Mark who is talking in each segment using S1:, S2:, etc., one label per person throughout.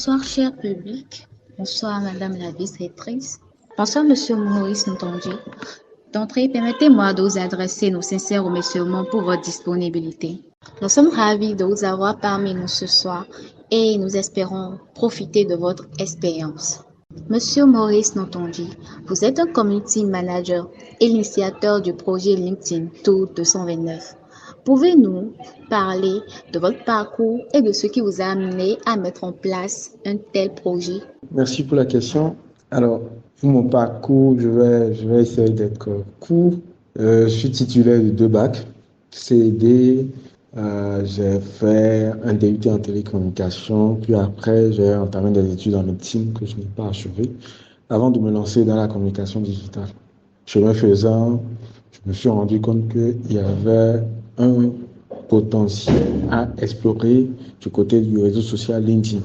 S1: Bonsoir, cher public. Bonsoir, Madame la vice-rectrice. Bonsoir, Monsieur Maurice Ntonji. D'entrée, permettez-moi de vous adresser nos sincères remerciements pour votre disponibilité. Nous sommes ravis de vous avoir parmi nous ce soir et nous espérons profiter de votre expérience. Monsieur Maurice Ntonji, vous êtes un community manager et l'initiateur du projet LinkedIn Tour 229. Pouvez-nous parler de votre parcours et de ce qui vous a amené à mettre en place un tel projet?
S2: Merci pour la question. Alors, pour mon parcours, je vais essayer d'être court. Je suis titulaire de 2 bacs, CED. J'ai fait un DUT en télécommunication, puis après, j'ai entamé des études en médecine que je n'ai pas achevées, avant de me lancer dans la communication digitale. Chemin faisant, je me suis rendu compte qu'il y avait un potentiel à explorer du côté du réseau social LinkedIn.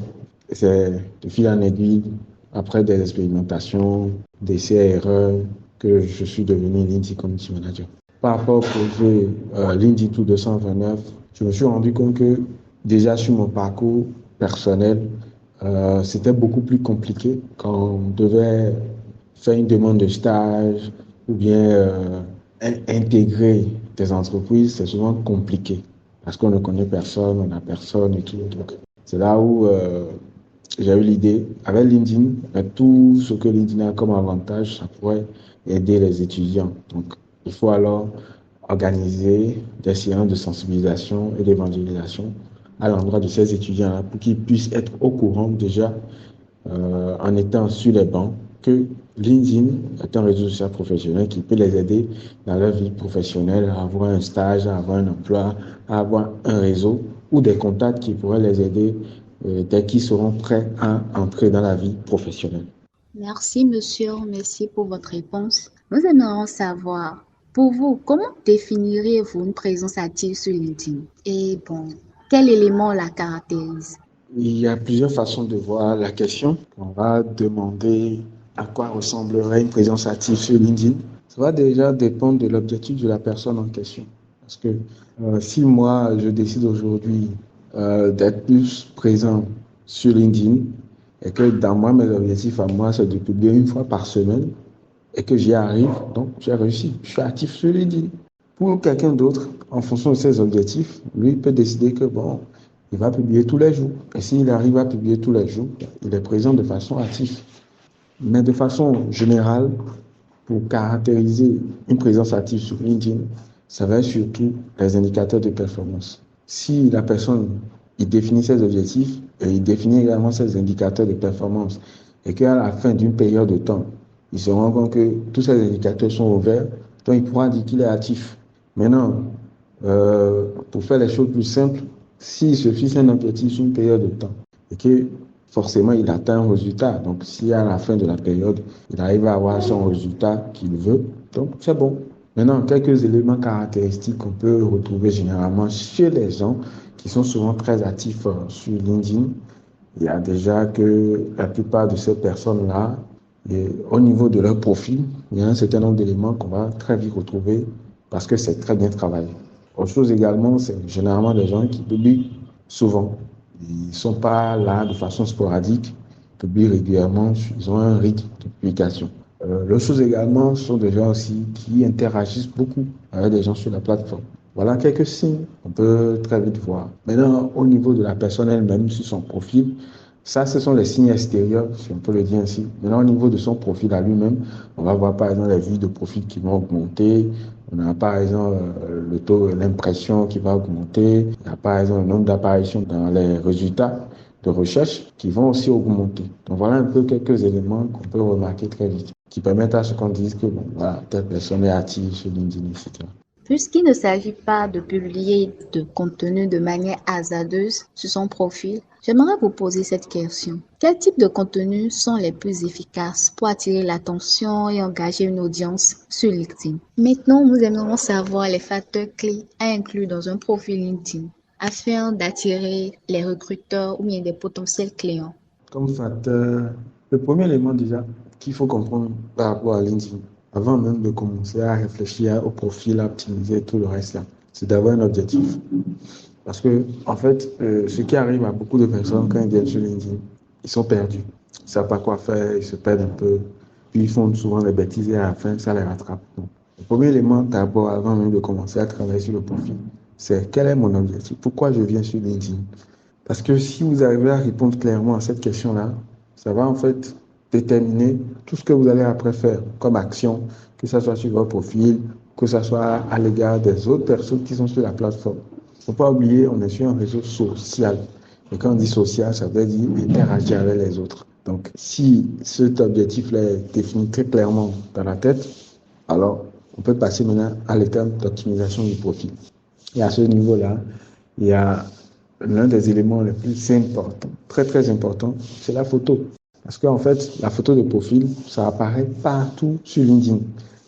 S2: C'est de fil en aiguille, après des expérimentations, des essais-erreurs, que je suis devenu LinkedIn Community Manager. Par rapport au projet LinkedIn Tour 229, je me suis rendu compte que déjà sur mon parcours personnel, c'était beaucoup plus compliqué quand on devait faire une demande de stage ou bien intégrer des entreprises. C'est souvent compliqué parce qu'on ne connaît personne, on n'a personne et tout. Donc, c'est là où j'ai eu l'idée, avec LinkedIn, avec tout ce que LinkedIn a comme avantage, ça pourrait aider les étudiants. Donc, il faut alors organiser des séances de sensibilisation et d'évangélisation à l'endroit de ces étudiants-là pour qu'ils puissent être au courant déjà, en étant sur les bancs, que LinkedIn est un réseau social professionnel qui peut les aider dans leur vie professionnelle, à avoir un stage, à avoir un emploi, à avoir un réseau ou des contacts qui pourraient les aider dès qu'ils seront prêts à entrer dans la vie professionnelle.
S1: Merci, monsieur. Merci pour votre réponse. Nous aimerions savoir, pour vous, comment définiriez-vous une présence active sur LinkedIn? Et bon, quel élément la caractérise?
S2: Il y a plusieurs façons de voir la question. On va demander à quoi ressemblerait une présence active sur LinkedIn. Ça va déjà dépendre de l'objectif de la personne en question. Parce que si moi, je décide aujourd'hui d'être plus présent sur LinkedIn et que dans moi, mes objectifs à moi, c'est de publier une fois par semaine et que j'y arrive, donc j'ai réussi. Je suis actif sur LinkedIn. Pour quelqu'un d'autre, en fonction de ses objectifs, lui peut décider que bon, il va publier tous les jours. Et s'il arrive à publier tous les jours, il est présent de façon active. Mais de façon générale, pour caractériser une présence active sur LinkedIn, ça va être surtout les indicateurs de performance. Si la personne il définit ses objectifs et il définit également ses indicateurs de performance et qu'à la fin d'une période de temps, il se rend compte que tous ces indicateurs sont au vert, donc il pourra dire qu'il est actif. Maintenant, pour faire les choses plus simples, s'il se fixe un objectif sur une période de temps et que forcément il atteint un résultat, donc si à la fin de la période, il arrive à avoir son résultat qu'il veut, donc c'est bon. Maintenant, quelques éléments caractéristiques qu'on peut retrouver généralement chez les gens qui sont souvent très actifs sur LinkedIn. Il y a déjà que la plupart de ces personnes-là, au niveau de leur profil, il y a un certain nombre d'éléments qu'on va très vite retrouver parce que c'est très bien travaillé. Autre chose également, c'est généralement des gens qui publient souvent. Ils ne sont pas là de façon sporadique, ils publient régulièrement, ils ont un rythme de publication. L'autre chose également, ce sont des gens aussi qui interagissent beaucoup avec des gens sur la plateforme. Voilà quelques signes qu'on peut très vite voir. Maintenant, au niveau de la personne elle-même, sur son profil, ça, ce sont les signes extérieurs, si on peut le dire ainsi. Maintenant, au niveau de son profil à lui-même, on va voir par exemple les vues de profil qui vont augmenter. On a par exemple le taux, l'impression qui va augmenter. Il y a par exemple le nombre d'apparitions dans les résultats de recherche qui vont aussi augmenter. Donc voilà un peu quelques éléments qu'on peut remarquer très vite, qui permettent à ce qu'on dise que bon, voilà, telle personne est active sur LinkedIn, etc.
S1: Puisqu'il ne s'agit pas de publier de contenu de manière hasardeuse sur son profil, j'aimerais vous poser cette question. Quels types de contenus sont les plus efficaces pour attirer l'attention et engager une audience sur LinkedIn? Maintenant, nous aimerions savoir les facteurs clés à inclure dans un profil LinkedIn afin d'attirer les recruteurs ou bien des potentiels clients.
S2: Comme facteur, le premier élément déjà qu'il faut comprendre par rapport à LinkedIn, avant même de commencer à réfléchir au profil, à optimiser tout le reste là, c'est d'avoir un objectif. Parce que, en fait, ce qui arrive à beaucoup de personnes quand ils viennent sur LinkedIn, ils sont perdus. Ils ne savent pas quoi faire, ils se perdent un peu. Puis ils font souvent des bêtises et à la fin, ça les rattrape. Donc, le premier élément, d'abord, avant même de commencer à travailler sur le profil, c'est quel est mon objectif? Pourquoi je viens sur LinkedIn? Parce que si vous arrivez à répondre clairement à cette question-là, ça va en fait déterminer tout ce que vous allez après faire comme action, que ce soit sur votre profil, que ce soit à l'égard des autres personnes qui sont sur la plateforme. Il ne faut pas oublier, on est sur un réseau social. Et quand on dit social, ça veut dire interagir avec les autres. Donc, si cet objectif-là est défini très clairement dans la tête, alors on peut passer maintenant à l'étape d'optimisation du profil. Et à ce niveau-là, il y a l'un des éléments les plus importants, très très important, c'est la photo. Parce qu'en fait, la photo de profil, ça apparaît partout sur LinkedIn.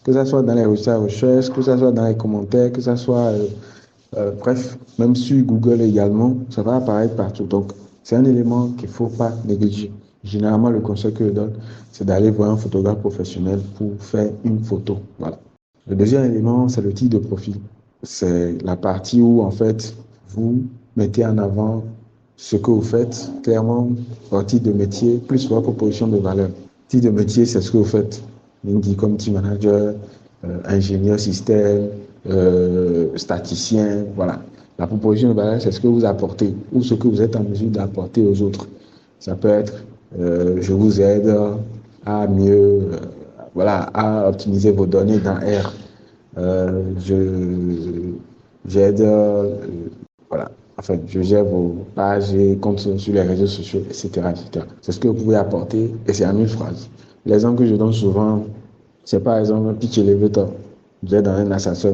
S2: Que ce soit dans les résultats de recherche, que ce soit dans les commentaires, que ce soit, bref, même sur Google également, ça va apparaître partout. Donc, c'est un élément qu'il ne faut pas négliger. Généralement, le conseil que je donne, c'est d'aller voir un photographe professionnel pour faire une photo. Voilà. Le deuxième élément, c'est le type de profil. C'est la partie où, en fait, vous mettez en avant ce que vous faites, clairement, votre titre de métier, plus votre proposition de valeur. Titre de métier, c'est ce que vous faites. LinkedIn comme team manager, ingénieur système, statisticien, voilà. La proposition de valeur, c'est ce que vous apportez ou ce que vous êtes en mesure d'apporter aux autres. Ça peut être, je vous aide à mieux, voilà, à optimiser vos données dans R. J'aide, voilà. Enfin, je gère vos pages et comptes sur les réseaux sociaux, etc., etc. C'est ce que vous pouvez apporter et c'est en une phrase. L'exemple que je donne souvent, c'est par exemple un pitch elevator. Vous êtes dans un ascenseur,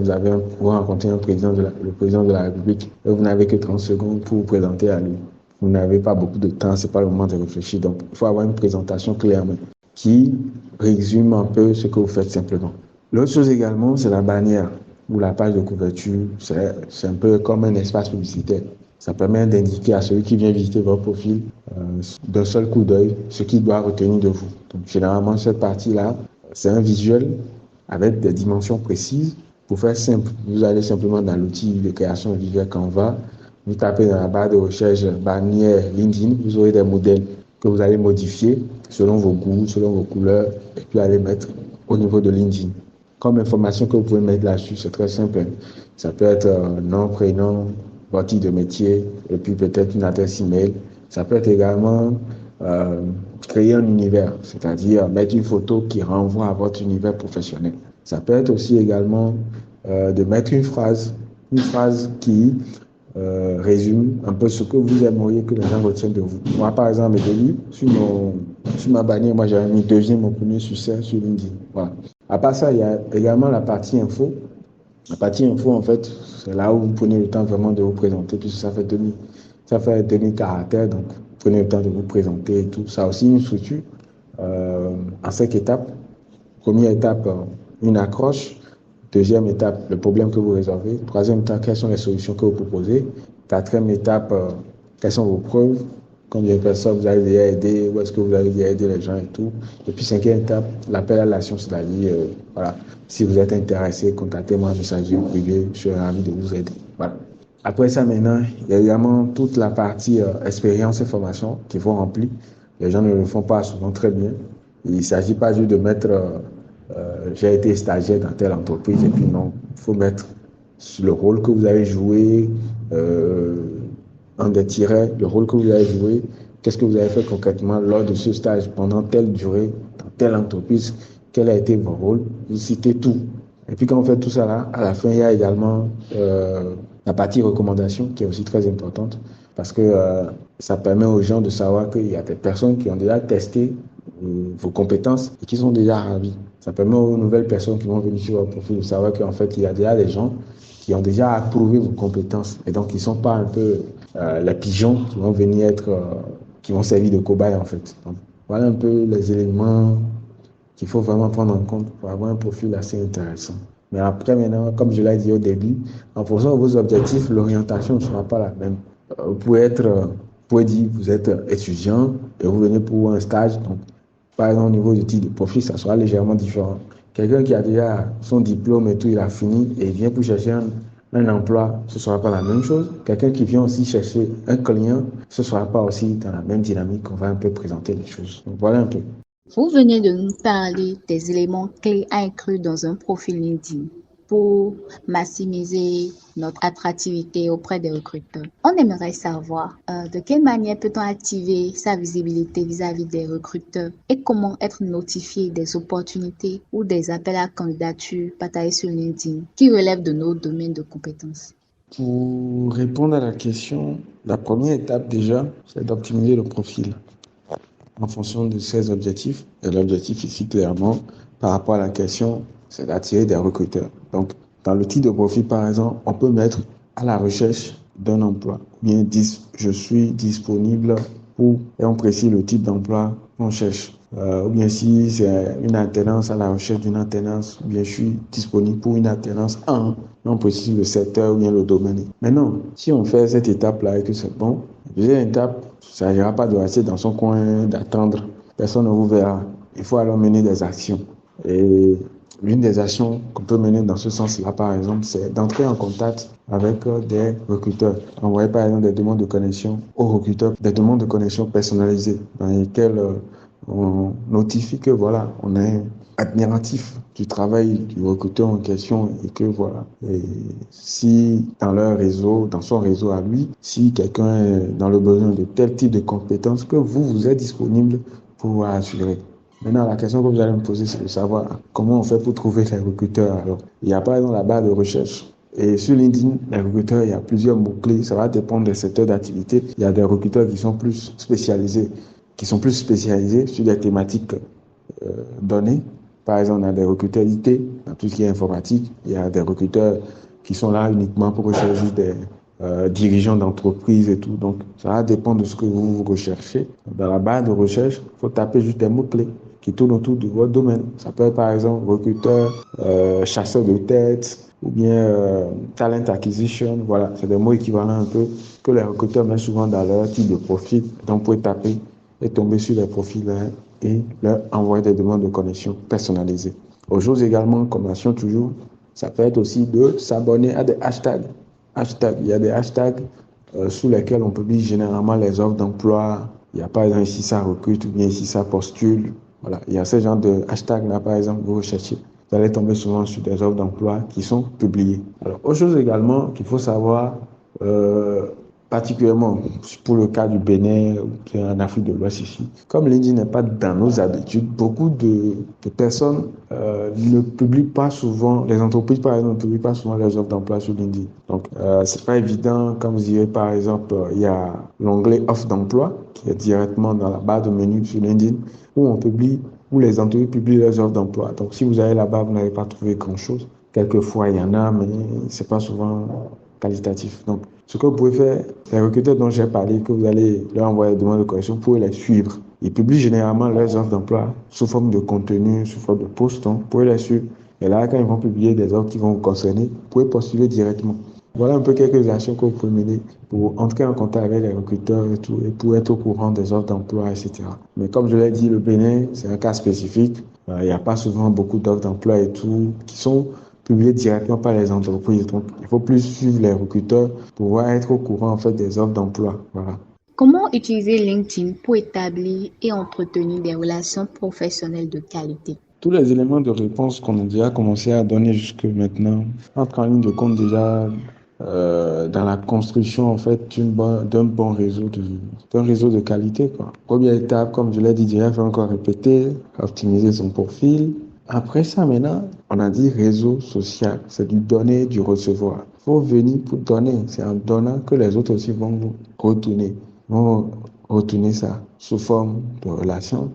S2: vous rencontrez le président de la République et vous n'avez que 30 secondes pour vous présenter à lui. Vous n'avez pas beaucoup de temps, c'est pas le moment de réfléchir. Donc, il faut avoir une présentation claire qui résume un peu ce que vous faites simplement. L'autre chose également, c'est la bannière ou la page de couverture. C'est un peu comme un espace publicitaire. Ça permet d'indiquer à celui qui vient visiter votre profil d'un seul coup d'œil ce qu'il doit retenir de vous. Donc, généralement, cette partie-là, c'est un visuel avec des dimensions précises. Pour faire simple, vous allez simplement dans l'outil de création visuelle Canva, vous tapez dans la barre de recherche bannière LinkedIn, vous aurez des modèles que vous allez modifier selon vos goûts, selon vos couleurs, et puis aller mettre au niveau de LinkedIn. Comme information que vous pouvez mettre là-dessus, c'est très simple. Ça peut être nom, prénom, votre titre de métier, et puis peut-être une adresse email. Ça peut être également créer un univers, c'est-à-dire mettre une photo qui renvoie à votre univers professionnel. Ça peut être aussi également de mettre une phrase qui résume un peu ce que vous aimeriez que les gens retiennent de vous. Moi, par exemple, au début, sur ma bannière, moi, j'avais mis deuxième mon premier succès sur LinkedIn. Voilà. À part ça, il y a également la partie info. La partie info, en fait, c'est là où vous prenez le temps vraiment de vous présenter, puisque ça fait 2000 caractères, donc prenez le temps de vous présenter et tout. Ça a aussi une structure en 5 étapes. Première étape, une accroche. Deuxième étape, le problème que vous résolvez. Troisième étape, quelles sont les solutions que vous proposez. Quatrième étape, quelles sont vos preuves. Combien de personnes vous avez déjà aidé, où est-ce que vous avez déjà aidé les gens et tout. Et puis cinquième étape, l'appel à l'action, c'est-à-dire, voilà, si vous êtes intéressé, contactez-moi en messagerie privé, je serai ravi de vous aider. Voilà. Après ça, maintenant, il y a également toute la partie expérience et formation qu'il faut remplir. Les gens ne le font pas souvent très bien. Il ne s'agit pas juste de mettre j'ai été stagiaire dans telle entreprise et puis non, il faut mettre le rôle que vous avez joué en des tirets, le rôle que vous avez joué, qu'est-ce que vous avez fait concrètement lors de ce stage, pendant telle durée, dans telle entreprise, quel a été vos rôles, vous citez tout. Et puis quand on fait tout ça là, à la fin, il y a également la partie recommandation qui est aussi très importante parce que ça permet aux gens de savoir qu'il y a des personnes qui ont déjà testé vos compétences et qui sont déjà ravis. Ça permet aux nouvelles personnes qui vont venir sur votre profil de savoir qu'en fait, il y a déjà des gens qui ont déjà approuvé vos compétences et donc ils ne sont pas un peu les pigeons qui vont venir qui vont servir de cobayes en fait. Donc, voilà un peu les éléments qu'il faut vraiment prendre en compte pour avoir un profil assez intéressant. Mais après, maintenant, comme je l'ai dit au début, en fonction de vos objectifs, l'orientation ne sera pas la même. Vous pouvez dire vous êtes étudiant et vous venez pour un stage. Donc, par exemple, au niveau du type de profil, ça sera légèrement différent. Quelqu'un qui a déjà son diplôme et tout, il a fini et il vient pour chercher un emploi, ce ne sera pas la même chose. Quelqu'un qui vient aussi chercher un client, ce ne sera pas aussi dans la même dynamique. On va un peu présenter les choses. Donc, voilà un peu.
S1: Vous venez de nous parler des éléments clés à inclure dans un profil LinkedIn pour maximiser notre attractivité auprès des recruteurs. On aimerait savoir de quelle manière peut-on activer sa visibilité vis-à-vis des recruteurs et comment être notifié des opportunités ou des appels à candidature partagés sur LinkedIn qui relèvent de nos domaines de compétences.
S2: Pour répondre à la question, la première étape déjà, c'est d'optimiser le profil en fonction de ses objectifs. Et l'objectif ici, clairement, par rapport à la question, c'est d'attirer des recruteurs. Donc, dans le type de profil, par exemple, on peut mettre à la recherche d'un emploi. Ou bien, je suis disponible pour, et on précise le type d'emploi qu'on cherche. Ou bien si c'est une alternance, à la recherche d'une alternance, ou bien je suis disponible pour une alternance en, on précise le secteur ou bien le domaine. Maintenant, si on fait cette étape-là et que c'est bon, la deuxième étape, ça n'ira pas de rester dans son coin, d'attendre. Personne ne vous verra. Il faut alors mener des actions. Et l'une des actions qu'on peut mener dans ce sens-là, par exemple, c'est d'entrer en contact avec des recruteurs. Envoyer par exemple des demandes de connexion aux recruteurs, des demandes de connexion personnalisées dans lesquelles on notifie que voilà, on est admiratif du travail du recruteur en question et que voilà, et si dans leur réseau, dans son réseau à lui, si quelqu'un est dans le besoin de tel type de compétences, que vous êtes disponible pour assurer. Maintenant, la question que vous allez me poser, c'est de savoir comment on fait pour trouver les recruteurs. Alors, il y a par exemple la barre de recherche. Et sur LinkedIn, les recruteurs, il y a plusieurs mots-clés. Ça va dépendre des secteurs d'activité. Il y a des recruteurs qui sont plus spécialisés sur des thématiques données. Par exemple, on a des recruteurs IT, dans tout ce qui est informatique. Il y a des recruteurs qui sont là uniquement pour rechercher des dirigeants d'entreprise et tout. Donc, ça va dépendre de ce que vous recherchez. Dans la barre de recherche, il faut taper juste des mots-clés qui tournent autour de votre domaine. Ça peut être par exemple recruteur, chasseur de tête ou bien talent acquisition. Voilà, c'est des mots équivalents un peu que les recruteurs mettent souvent dans leur type de profil. Donc, vous pouvez taper et tomber sur les profils et leur envoyer des demandes de connexion personnalisées. Autre chose également, comme action toujours, ça peut être aussi de s'abonner à des hashtags. Il y a des hashtags sous lesquels on publie généralement les offres d'emploi. Il y a par exemple ici ça recrute ou bien ici ça postule. Voilà, il y a ce genre de hashtags là par exemple, vous recherchez. Vous allez tomber souvent sur des offres d'emploi qui sont publiées. Alors, autre chose également qu'il faut savoir, particulièrement pour le cas du Bénin ou en Afrique de l'Ouest ici. Comme LinkedIn n'est pas dans nos habitudes, beaucoup de personnes ne publient pas souvent, les entreprises par exemple ne publient pas souvent les offres d'emploi sur LinkedIn. Donc c'est pas évident, comme vous direz par exemple, il y a l'onglet offre d'emploi qui est directement dans la barre de menu sur LinkedIn où les entreprises publient leurs offres d'emploi. Donc si vous allez là-bas, vous n'allez pas trouver grand-chose. Quelquefois il y en a, mais c'est pas souvent qualitatif. Donc ce que vous pouvez faire, les recruteurs dont j'ai parlé, que vous allez leur envoyer des demandes de correction, vous pouvez les suivre. Ils publient généralement leurs offres d'emploi sous forme de contenu, sous forme de post. Donc, vous pouvez les suivre. Et là, quand ils vont publier des offres qui vont vous concerner, vous pouvez postuler directement. Voilà un peu quelques actions que vous pouvez mener pour entrer en contact avec les recruteurs et tout, et pour être au courant des offres d'emploi, etc. Mais comme je l'ai dit, le Bénin, c'est un cas spécifique. Il n'y a pas souvent beaucoup d'offres d'emploi et tout qui sont publiées directement par les entreprises. Donc, il faut plus suivre les recruteurs pour pouvoir être au courant en fait des offres d'emploi. Voilà.
S1: Comment utiliser LinkedIn pour établir et entretenir des relations professionnelles de qualité?
S2: Tous les éléments de réponse qu'on a déjà commencé à donner jusque maintenant entrent en ligne de compte déjà dans la construction en fait d'un bon réseau de qualité, quoi. Première étape, comme je l'ai dit déjà, il faut encore répéter, optimiser son profil. Après ça, maintenant, on a dit réseau social, c'est du donner, du recevoir. Il faut venir pour donner, c'est en donnant que les autres aussi vont vous vont retourner ça sous forme de relations,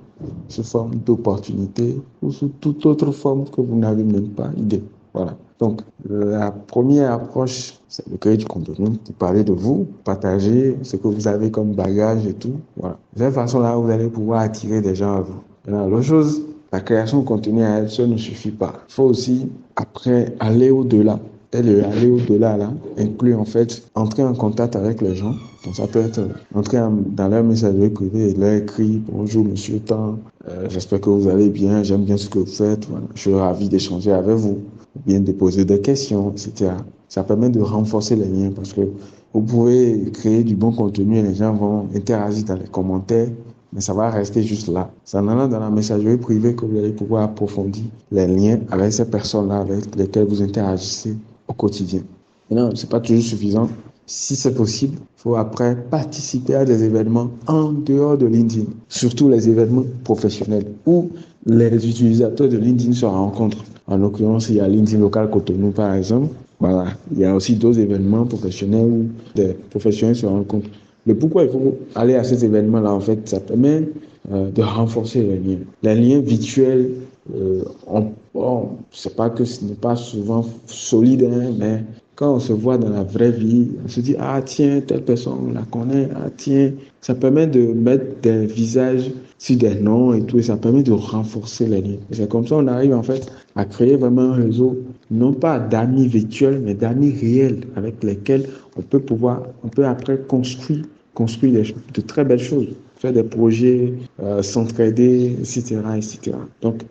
S2: sous forme d'opportunités ou sous toute autre forme que vous n'avez même pas idée. Voilà. Donc, la première approche, c'est de créer du contenu, de parler de vous, partager ce que vous avez comme bagage et tout. Voilà. De cette façon-là, vous allez pouvoir attirer des gens à vous. Maintenant, l'autre chose, la création de contenu à elle seule ne suffit pas. Il faut aussi, après, aller au-delà. Et le aller au-delà, là, inclut en fait entrer en contact avec les gens. Donc ça peut être dans leur messagerie privée et leur écrit: bonjour monsieur Tant, j'espère que vous allez bien, j'aime bien ce que vous faites, voilà. Je suis ravi d'échanger avec vous, ou bien de poser des questions, etc. Ça permet de renforcer les liens parce que vous pouvez créer du bon contenu et les gens vont interagir dans les commentaires, mais ça va rester juste là. C'est en allant dans la messagerie privée que vous allez pouvoir approfondir les liens avec ces personnes-là avec lesquelles vous interagissez au quotidien. Maintenant, ce n'est pas toujours suffisant. Si c'est possible, il faut après participer à des événements en dehors de LinkedIn, surtout les événements professionnels où les utilisateurs de LinkedIn se rencontrent. En l'occurrence, il y a LinkedIn Local Cotonou, par exemple. Voilà. Il y a aussi d'autres événements professionnels où des professionnels se rencontrent. Mais pourquoi il faut aller à ces événements-là? En fait, ça permet de renforcer les liens. Les liens virtuels, c'est pas que ce n'est pas souvent solide, hein, mais quand on se voit dans la vraie vie, on se dit: ah tiens, telle personne, on la connaît, ah tiens. Ça permet de mettre des visages sur des noms et tout, et ça permet de renforcer les liens. Et c'est comme ça qu'on arrive en fait à créer vraiment un réseau, non pas d'amis virtuels, mais d'amis réels avec lesquels on peut après construire de très belles choses, faire des projets, s'entraider, etc., etc. Donc,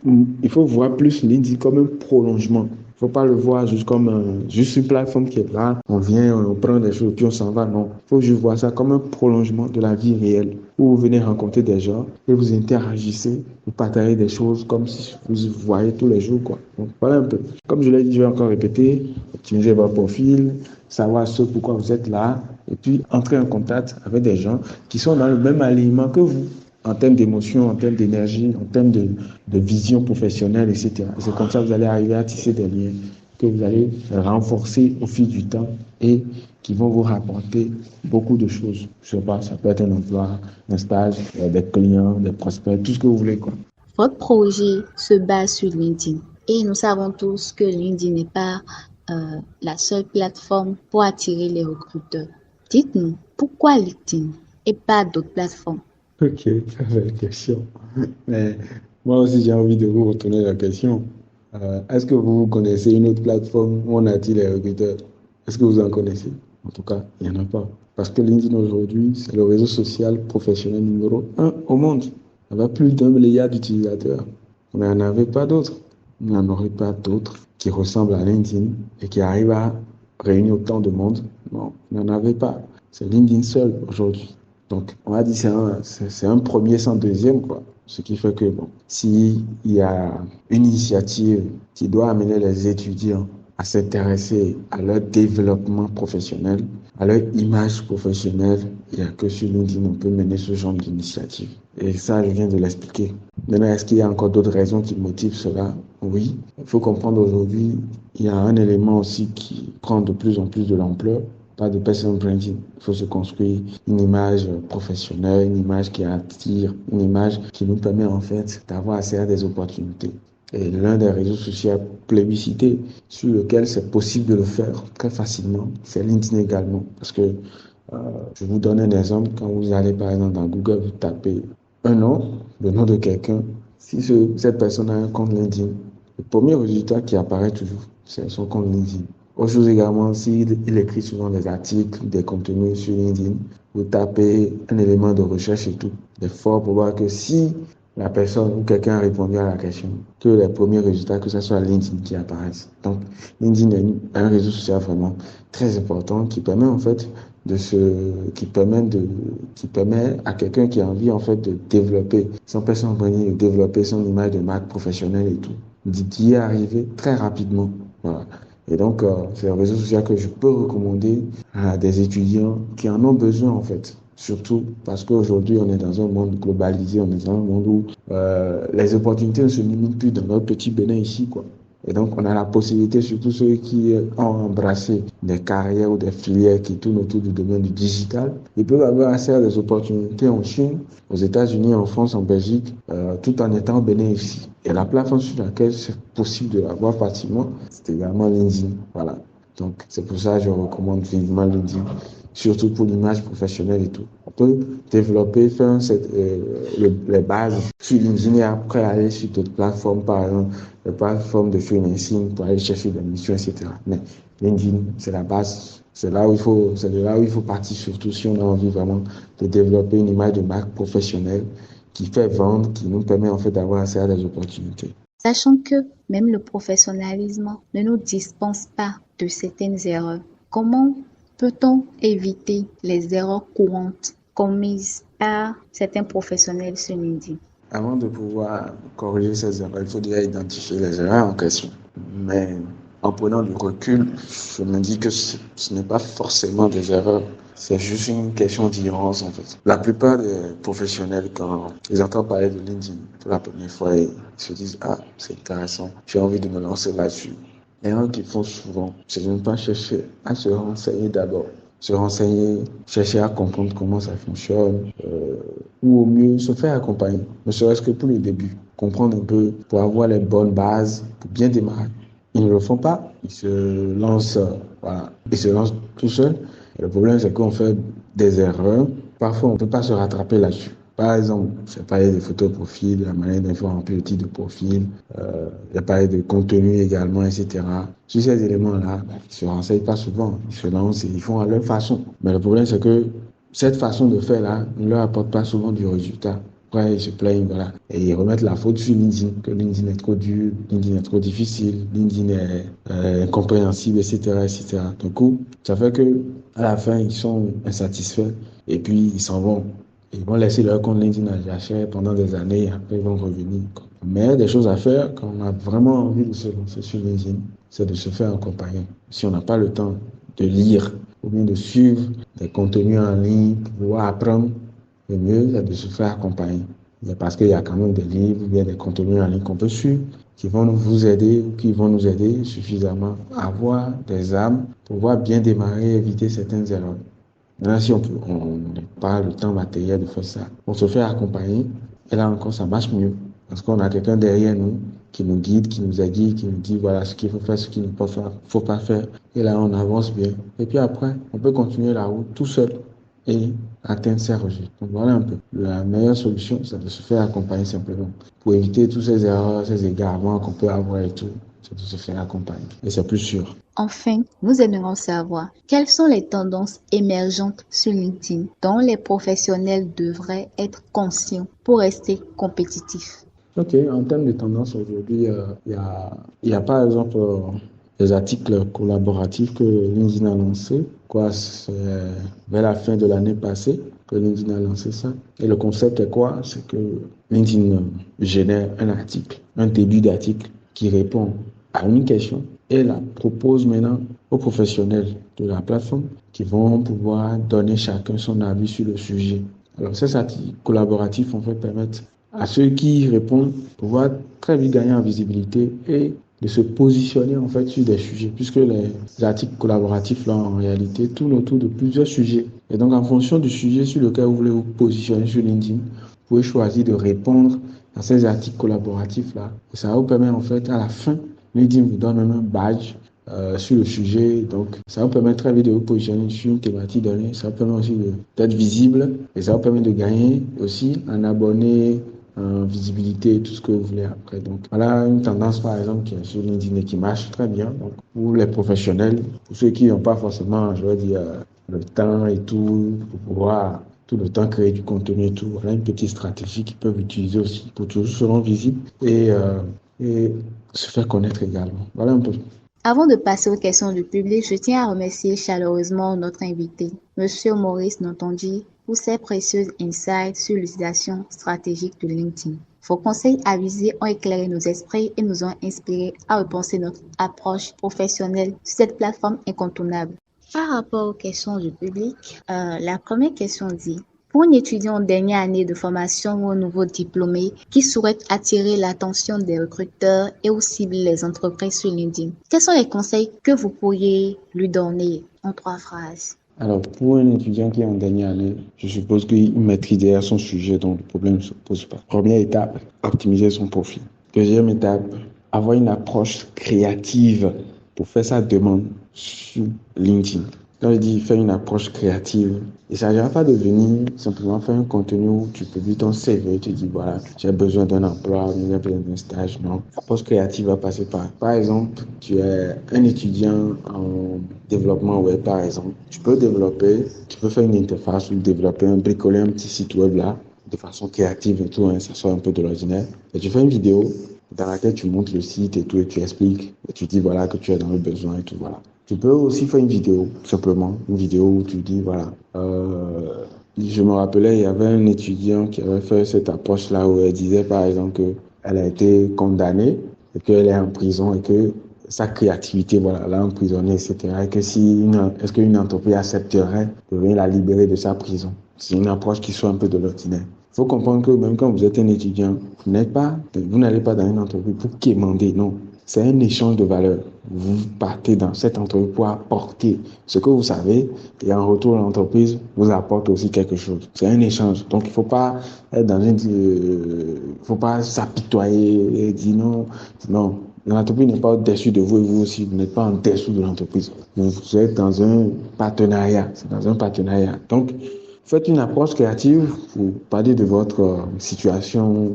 S2: il faut voir plus LinkedIn comme un prolongement. Il ne faut pas le voir juste comme juste une plateforme qui est là, on vient, on prend des choses, puis on s'en va. Non, il faut juste voir ça comme un prolongement de la vie réelle, où vous venez rencontrer des gens et vous interagissez, vous partagez des choses comme si vous voyez tous les jours, quoi. Donc, voilà un peu. Comme je l'ai dit, je vais encore répéter: optimiser votre profil, savoir pourquoi vous êtes là, et puis entrer en contact avec des gens qui sont dans le même alignement que vous, en termes d'émotion, en termes d'énergie, en termes de vision professionnelle, etc. C'est comme ça que vous allez arriver à tisser des liens que vous allez renforcer au fil du temps et qui vont vous rapporter beaucoup de choses. Je ne sais pas, ça peut être un emploi, un stage, des clients, des prospects, tout ce que vous voulez, quoi.
S1: Votre projet se base sur LinkedIn et nous savons tous que LinkedIn n'est pas la seule plateforme pour attirer les recruteurs. Dites-nous, pourquoi LinkedIn et pas d'autres plateformes?
S2: Ok, très belle question. Mais moi aussi, j'ai envie de vous retourner la question. Est-ce que vous connaissez une autre plateforme où on attire les recruteurs? Est-ce que vous en connaissez? En tout cas, il n'y en a pas. Parce que LinkedIn aujourd'hui, c'est le réseau social professionnel numéro 1 au monde. Avec plus d'1 milliard d'utilisateurs. On n'en avait pas d'autres. On n'en aurait pas d'autres qui ressemblent à LinkedIn et qui arrivent à réunir autant de monde. Non, on n'en avait pas. C'est LinkedIn seul aujourd'hui. Donc, on va dire c'est un premier sans deuxième, quoi. Ce qui fait que, bon, s'il y a une initiative qui doit amener les étudiants à s'intéresser à leur développement professionnel, à leur image professionnelle, il n'y a que sur LinkedIn on peut mener ce genre d'initiative. Et ça, je viens de l'expliquer. Maintenant, est-ce qu'il y a encore d'autres raisons qui motivent cela? Oui. Il faut comprendre aujourd'hui, il y a un élément aussi qui prend de plus en plus de l'ampleur. Pas de personal branding. Il faut se construire une image professionnelle, une image qui attire, une image qui nous permet en fait d'avoir accès à des opportunités. Et l'un des réseaux sociaux plébiscités sur lequel c'est possible de le faire très facilement, c'est LinkedIn également. Parce que je vous donne un exemple. Quand vous allez par exemple dans Google, vous tapez un nom, le nom de quelqu'un. Si cette personne a un compte LinkedIn, le premier résultat qui apparaît toujours, c'est son compte LinkedIn. Autre chose également, s'il écrit souvent des articles, des contenus sur LinkedIn, vous tapez un élément de recherche et tout. Il est fort pour voir que si la personne ou quelqu'un a répondu à la question, que les premiers résultats, que ce soit LinkedIn qui apparaissent. Donc, LinkedIn est un réseau social vraiment très important qui permet en fait qui permet à quelqu'un qui a envie en fait de développer son personal branding, de développer son image de marque professionnelle et tout, d'y arriver très rapidement. Voilà. Et donc, c'est un réseau social que je peux recommander à des étudiants qui en ont besoin, en fait. Surtout parce qu'aujourd'hui, on est dans un monde globalisé, on est dans un monde où les opportunités ne se limitent plus dans notre petit Bénin ici, quoi. Et donc, on a la possibilité, surtout ceux qui ont embrassé des carrières ou des filières qui tournent autour du domaine du digital, ils peuvent avoir accès à des opportunités en Chine, aux États-Unis, en France, en Belgique, tout en étant au Bénin ici. Et la plateforme sur laquelle c'est possible de l'avoir facilement, c'est également LinkedIn. Voilà. Donc, c'est pour ça que je recommande vivement LinkedIn. surtout pour l'image professionnelle et tout. On peut développer, faire les bases sur LinkedIn et après aller sur d'autres plateformes, par exemple, les plateformes de freelancing pour aller chercher des missions, etc. Mais LinkedIn, c'est la base. C'est de là où il faut partir, surtout si on a envie vraiment de développer une image de marque professionnelle qui fait vendre, qui nous permet en fait d'avoir accès à des opportunités.
S1: Sachant que même le professionnalisme ne nous dispense pas de certaines erreurs, comment peut-on éviter les erreurs courantes commises par certains professionnels sur LinkedIn?
S2: Avant de pouvoir corriger ces erreurs, il faut déjà identifier les erreurs en question. Mais en prenant du recul, je me dis que ce n'est pas forcément des erreurs. C'est juste une question d'ignorance, en fait. La plupart des professionnels, quand ils entendent parler de LinkedIn pour la première fois, ils se disent, ah, c'est intéressant, j'ai envie de me lancer là-dessus. L'erreur qu'ils font souvent, c'est de ne pas chercher à se renseigner d'abord. Se renseigner, chercher à comprendre comment ça fonctionne, ou au mieux se faire accompagner, ne serait-ce que pour le début, comprendre un peu pour avoir les bonnes bases, pour bien démarrer. Ils ne le font pas, ils se lancent, voilà, ils se lancent tout seuls. Et le problème, c'est qu'on fait des erreurs. Parfois, on ne peut pas se rattraper là-dessus. Par exemple, j'ai parlé de photos de profil, la manière dont il faut remplir le titre de profil, j'ai parlé de contenu également, etc. Sur ces éléments-là, ils ne se renseignent pas souvent. Ils se lancent et ils font à leur façon. Mais le problème, c'est que cette façon de faire-là ne leur apporte pas souvent du résultat. Après, ils se plaignent, voilà. Et ils remettent la faute sur LinkedIn, que LinkedIn est trop dur, LinkedIn est trop difficile, LinkedIn est incompréhensible, etc., etc. Du coup, ça fait que à la fin, ils sont insatisfaits et puis ils s'en vont. Ils vont laisser leur compte LinkedIn à jachère pendant des années et après ils vont revenir. Mais des choses à faire quand on a vraiment envie de se lancer sur LinkedIn, c'est de se faire accompagner. Si on n'a pas le temps de lire ou bien de suivre des contenus en ligne pour pouvoir apprendre, le mieux, c'est de se faire accompagner. Parce qu'il y a quand même des livres, il y a des contenus en ligne qu'on peut suivre qui vont vous aider ou qui vont nous aider suffisamment à avoir des armes pour pouvoir bien démarrer et éviter certaines erreurs. Maintenant, si on n'a pas le temps matériel de faire ça, on se fait accompagner et là encore, ça marche mieux. Parce qu'on a quelqu'un derrière nous qui nous guide, qui nous aiguille, qui nous dit voilà ce qu'il faut faire, ce qu'il ne faut pas faire. Et là, on avance bien. Et puis après, on peut continuer la route tout seul et atteindre ses résultats. Donc voilà un peu. La meilleure solution, c'est de se faire accompagner simplement. Pour éviter toutes ces erreurs, ces égarements qu'on peut avoir et tout, c'est de se faire accompagner. Et c'est plus sûr.
S1: Enfin, nous aimerions savoir quelles sont les tendances émergentes sur LinkedIn dont les professionnels devraient être conscients pour rester compétitifs.
S2: Ok, en termes de tendance aujourd'hui, il y a par exemple des articles collaboratifs que LinkedIn a lancés. Quoi, c'est vers la fin de l'année passée que LinkedIn a lancé ça. Et le concept est quoi? C'est que LinkedIn génère un article, un début d'article qui répond à une question et la propose maintenant aux professionnels de la plateforme qui vont pouvoir donner chacun son avis sur le sujet. Alors, ces articles collaboratifs, en fait, permettent à ceux qui répondent de pouvoir très vite gagner en visibilité et de se positionner, en fait, sur des sujets, puisque les articles collaboratifs, là, en réalité, tournent autour de plusieurs sujets. Et donc, en fonction du sujet sur lequel vous voulez vous positionner sur LinkedIn, vous pouvez choisir de répondre à ces articles collaboratifs-là. Et ça vous permet, en fait, à la fin, LinkedIn vous donne même un badge sur le sujet. Donc, ça vous permet très vite de vous positionner sur une thématique donnée. Ça vous permet aussi d'être visible et ça vous permet de gagner aussi un abonné, en visibilité, tout ce que vous voulez après. Donc, voilà une tendance, par exemple, qui est sur LinkedIn et qui marche très bien. Donc, pour les professionnels, pour ceux qui n'ont pas forcément, je veux dire, le temps et tout, pour pouvoir tout le temps créer du contenu et tout. Voilà une petite stratégie qu'ils peuvent utiliser aussi pour toujours se rendre visible et se faire connaître également. Voilà un peu.
S1: Avant de passer aux questions du public, je tiens à remercier chaleureusement notre invité, Monsieur Maurice Notondi, pour ses précieux insights sur l'utilisation stratégique de LinkedIn. Vos conseils avisés ont éclairé nos esprits et nous ont inspirés à repenser notre approche professionnelle sur cette plateforme incontournable. Par rapport aux questions du public, la première question dit: pour un étudiant en dernière année de formation ou un nouveau diplômé qui souhaite attirer l'attention des recruteurs et ou cibler les entreprises sur LinkedIn, quels sont les conseils que vous pourriez lui donner en 3 phrases?
S2: Alors, pour un étudiant qui est en dernière année, je suppose qu'il maîtrise déjà son sujet, donc le problème ne se pose pas. Première étape, optimiser son profil. Deuxième étape, avoir une approche créative pour faire sa demande sur LinkedIn. quand je dis faire une approche créative, il ne s'agira pas de venir simplement faire un contenu où tu publies ton CV, tu dis voilà, j'ai besoin d'un emploi, j'ai besoin d'un stage. Non. L'approche créative va passer par exemple, tu es un étudiant en développement web, par exemple. Tu peux faire une interface ou bricoler un petit site web là, de façon créative et tout, hein, ça sort un peu de l'ordinaire. Et tu fais une vidéo dans laquelle tu montres le site et tout, et tu expliques, et tu dis voilà que tu es dans le besoin et tout, voilà. Tu peux aussi faire une vidéo, simplement, une vidéo où tu dis voilà. Je me rappelais, il y avait un étudiant qui avait fait cette approche-là où elle disait par exemple qu'elle a été condamnée et qu'elle est en prison et que sa créativité, voilà, l'a emprisonnée, etc. Et que est-ce qu'une entreprise accepterait de venir la libérer de sa prison? C'est une approche qui soit un peu de l'ordinaire. Il faut comprendre que même quand vous êtes un étudiant, vous n'allez pas dans une entreprise pour quémander, non. C'est un échange de valeurs. Vous partez dans cette entreprise pour apporter ce que vous savez et en retour, l'entreprise vous apporte aussi quelque chose. C'est un échange. Donc, il faut pas être faut pas s'apitoyer et dire non, non. L'entreprise n'est pas au-dessus de vous et vous aussi, vous n'êtes pas en dessous de l'entreprise. Vous êtes dans un partenariat. C'est dans un partenariat. Donc, faites une approche créative pour parler de votre situation,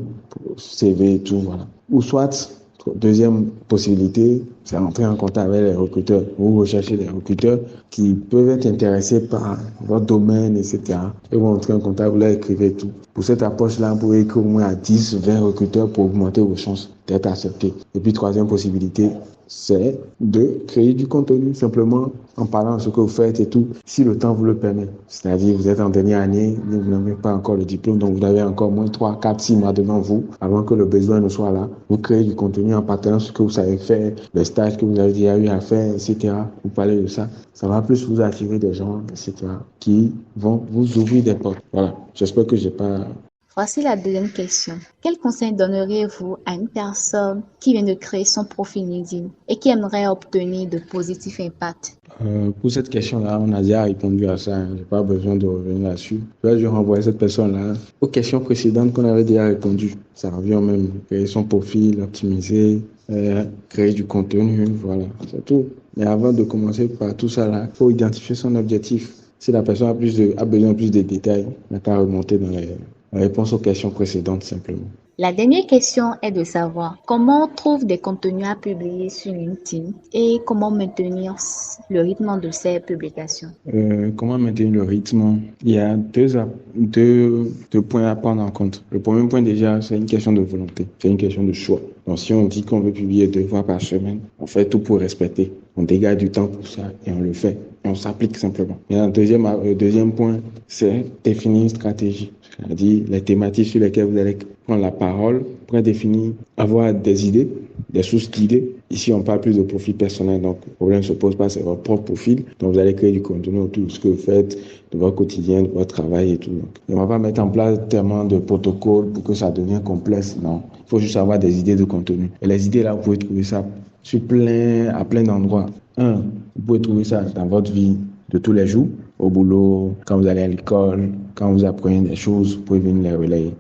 S2: CV et tout, voilà. Ou soit, deuxième possibilité, c'est entrer en contact avec les recruteurs. Vous recherchez des recruteurs qui peuvent être intéressés par votre domaine, etc. Et vous entrez en contact, vous leur écrivez tout. Pour cette approche-là, vous pouvez écrire au moins à 10, 20 recruteurs pour augmenter vos chances d'être accepté. Et puis, troisième possibilité, c'est de créer du contenu simplement en parlant de ce que vous faites et tout, si le temps vous le permet. C'est-à-dire, vous êtes en dernière année, vous n'avez pas encore le diplôme, donc vous avez encore moins 3, 4, 6 mois devant vous avant que le besoin ne soit là. Vous créez du contenu en partageant ce que vous savez faire, les stages que vous avez déjà eu à faire, etc. Vous parlez de ça. Ça va plus vous attirer des gens, etc. qui vont vous ouvrir des portes. Voilà. J'espère que j'ai pas...
S1: Voici la deuxième question. Quel conseil donneriez-vous à une personne qui vient de créer son profil LinkedIn et qui aimerait obtenir de positifs impacts?
S2: Pour cette question-là, on a déjà répondu à ça. Je n'ai pas besoin de revenir là-dessus. Là, je renvoie cette personne-là aux questions précédentes qu'on avait déjà répondu. Ça revient même. Créer son profil, optimiser, créer du contenu, voilà, c'est tout. Mais avant de commencer par tout ça, il faut identifier son objectif. Si la personne a besoin de plus de détails, il n'a qu'à remonter dans les réponses aux questions précédentes simplement.
S1: La dernière question est de savoir comment on trouve des contenus à publier sur LinkedIn et comment maintenir le rythme de ces publications.
S2: Comment maintenir le rythme? Il y a deux points à prendre en compte. Le premier point déjà, c'est une question de volonté, c'est une question de choix. Donc si on dit qu'on veut publier 2 fois par semaine, on fait tout pour respecter. On dégage du temps pour ça et on le fait. Et on s'applique simplement. Et le deuxième point, c'est définir une stratégie. C'est-à-dire les thématiques sur lesquelles vous allez prendre la parole, pour définir, avoir des idées, des sources d'idées. Ici, on parle plus de profil personnel, donc le problème ne se pose pas, c'est votre propre profil. Donc, vous allez créer du contenu autour de ce que vous faites, de votre quotidien, de votre travail et tout. Donc, on ne va pas mettre en place tellement de protocoles pour que ça devienne complexe. Non, il faut juste avoir des idées de contenu. Et les idées, là, vous pouvez trouver ça à plein d'endroits. Vous pouvez trouver ça dans votre vie de tous les jours, au boulot, quand vous allez à l'école, quand vous apprenez des choses, vous pouvez venir les relayer.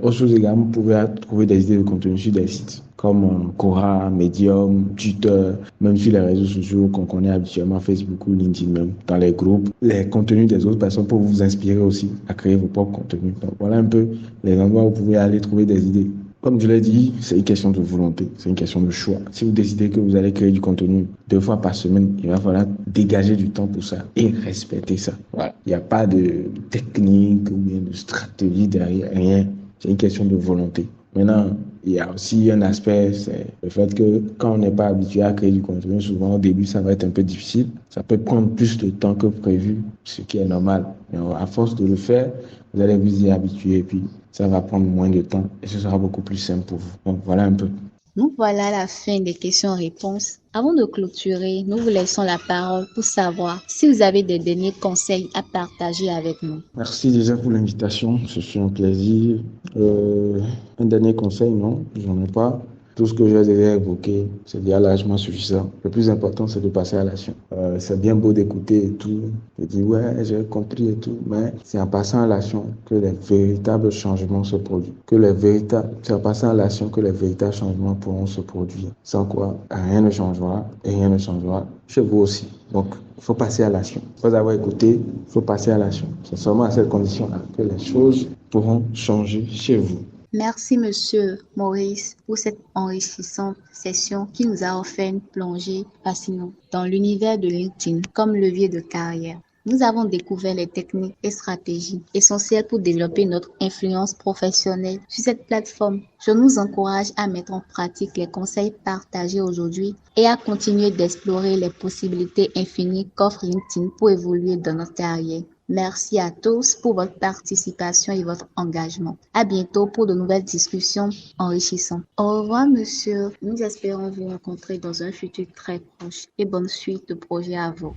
S2: Autre chose également, vous pouvez trouver des idées de contenu sur des sites comme Quora, Medium, Twitter, même sur les réseaux sociaux qu'on connaît habituellement, Facebook ou LinkedIn même, dans les groupes, les contenus des autres personnes pour vous inspirer aussi à créer vos propres contenus. Donc voilà un peu les endroits où vous pouvez aller trouver des idées. Comme je l'ai dit, c'est une question de volonté, c'est une question de choix. Si vous décidez que vous allez créer du contenu 2 fois par semaine, il va falloir dégager du temps pour ça et respecter ça. Voilà. Il n'y a pas de technique ou bien de stratégie derrière, rien. C'est une question de volonté. Maintenant, il y a aussi un aspect, c'est le fait que quand on n'est pas habitué à créer du contenu, souvent au début, ça va être un peu difficile. Ça peut prendre plus de temps que prévu, ce qui est normal. Mais à force de le faire, vous allez vous y habituer et puis ça va prendre moins de temps et ce sera beaucoup plus simple pour vous. Donc voilà un peu.
S1: Nous voilà à la fin des questions-réponses. Avant de clôturer, nous vous laissons la parole pour savoir si vous avez des derniers conseils à partager avec nous.
S2: Merci déjà pour l'invitation, ce fut un plaisir. Un dernier conseil, non, j'en ai pas. Tout ce que j'ai déjà évoqué, c'est déjà largement suffisant. Le plus important, c'est de passer à l'action. C'est bien beau d'écouter et tout, de dire ouais, j'ai compris et tout, mais c'est en passant à l'action que les véritables changements se produisent. C'est en passant à l'action que les véritables changements pourront se produire. Sans quoi, rien ne changera et rien ne changera chez vous aussi. Donc, il faut passer à l'action. Après avoir écouté, il faut passer à l'action. C'est seulement à cette condition-là que les choses pourront changer chez vous.
S1: Merci, Monsieur Maurice, pour cette enrichissante session qui nous a offert une plongée fascinante dans l'univers de LinkedIn comme levier de carrière. Nous avons découvert les techniques et stratégies essentielles pour développer notre influence professionnelle sur cette plateforme. Je nous encourage à mettre en pratique les conseils partagés aujourd'hui et à continuer d'explorer les possibilités infinies qu'offre LinkedIn pour évoluer dans notre carrière. Merci à tous pour votre participation et votre engagement. À bientôt pour de nouvelles discussions enrichissantes. Au revoir, monsieur. Nous espérons vous rencontrer dans un futur très proche et bonne suite de projets à vous.